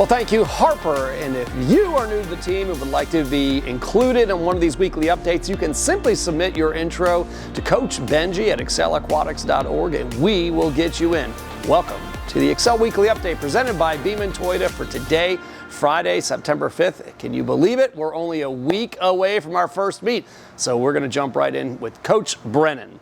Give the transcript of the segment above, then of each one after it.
Thank you, Harper. And if you are new to the team and would like to be included in one of these weekly updates, you can simply submit your intro to Coach Benji at excelaquatics.org and we will get you in. Welcome to the Excel Weekly Update presented by Beeman Toyota for today, Friday, September 5th. Can you believe it? We're only a week away from our first meet. So we're going to jump right in with Coach Brennan.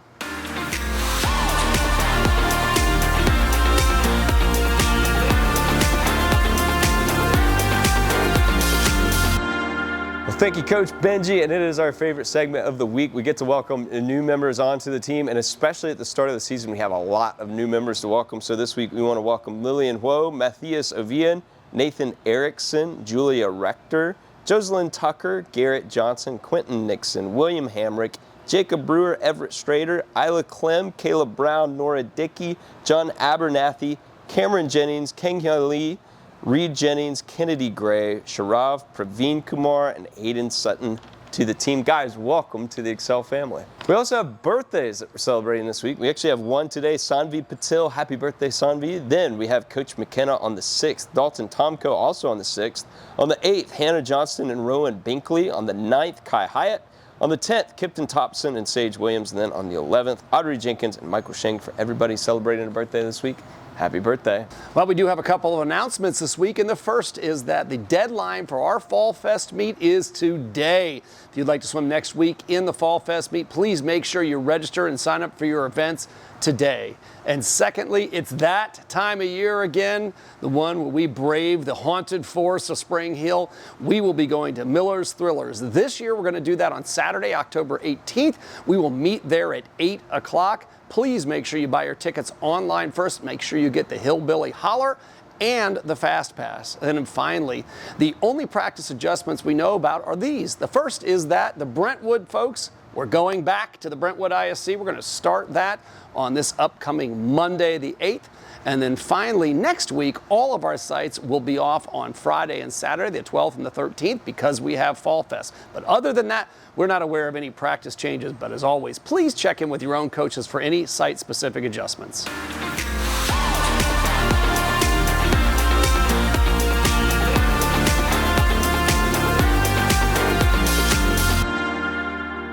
Thank you, Coach Benji, and it is our favorite segment of the week. We get to welcome new members onto the team, and especially at the start of the season, we have a lot of new members to welcome. So this week, we want to welcome Lillian Huo, Matthias Ovian, Nathan Erickson, Julia Rector, Jocelyn Tucker, Garrett Johnson, Quentin Nixon, William Hamrick, Jacob Brewer, Everett Strader, Isla Clem, Caleb Brown, Nora Dickey, John Abernathy, Cameron Jennings, Keng Hyun Lee, Reed Jennings, Kennedy Gray, Sharav, Praveen Kumar, and Aiden Sutton to the team. Guys, welcome to the Excel family. We also have birthdays that we're celebrating this week. We actually have one today, Sanvi Patil. Happy birthday, Sanvi. Then we have Coach McKenna on the 6th, Dalton Tomko also on the 6th. On the 8th, Hannah Johnston and Rowan Binkley. On the 9th, Kai Hyatt. On the 10th, Kipton Thompson and Sage Williams. And then on the 11th, Audrey Jenkins and Michael Sheng. For everybody celebrating a birthday this week, happy birthday. Well, we do have a couple of announcements this week, and the first is that the deadline for our Fall Fest meet is today. If you'd like to swim next week in the Fall Fest meet, please make sure you register and sign up for your events today. And secondly, it's that time of year again, the one where we brave the haunted forest of Spring Hill. We will be going to Miller's Thrillers. This year, we're going to do that on Saturday, October 18th. We will meet there at 8 o'clock. Please make sure you buy your tickets online first. Make sure you get the Hillbilly Holler and the Fast Pass. And then finally, the only practice adjustments we know about are these. The first is that the Brentwood folks, we're going back to the Brentwood ISC. We're going to start that on this upcoming Monday, the 8th. And then finally, next week, all of our sites will be off on Friday and Saturday, the 12th and the 13th, because we have Fall Fest. But other than that, we're not aware of any practice changes. But as always, please check in with your own coaches for any site-specific adjustments.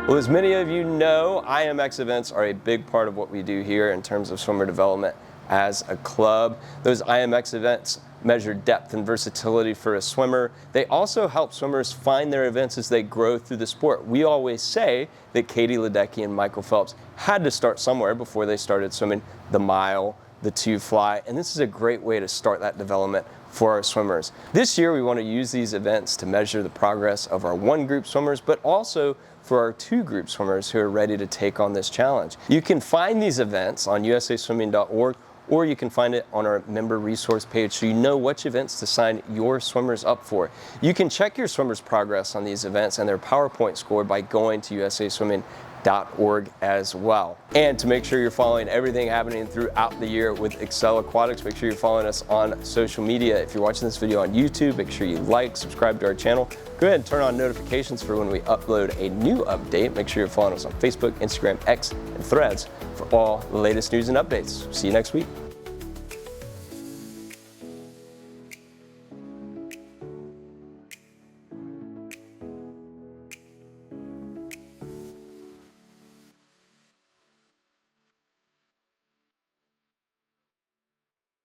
Well, as many of you know, IMX events are a big part of what we do here in terms of swimmer development as a club. Those IMX events measure depth and versatility for a swimmer. They also help swimmers find their events as they grow through the sport. We always say that Katie Ledecky and Michael Phelps had to start somewhere before they started swimming the mile, the 2 fly, and this is a great way to start that development for our swimmers. This year, we want to use these events to measure the progress of our 1 group swimmers, but also for our 2 group swimmers who are ready to take on this challenge. You can find these events on usaswimming.org, or you can find it on our member resource page so you know which events to sign your swimmers up for. You can check your swimmers' progress on these events and their PowerPoint score by going to usaswimming.org as well. And to make sure you're following everything happening throughout the year with Excel Aquatics, make sure you're following us on social media. If you're watching this video on YouTube, make sure you like, subscribe to our channel. Go ahead and turn on notifications for when we upload a new update. Make sure you're following us on Facebook, Instagram, X, and Threads for all the latest news and updates. See you next week.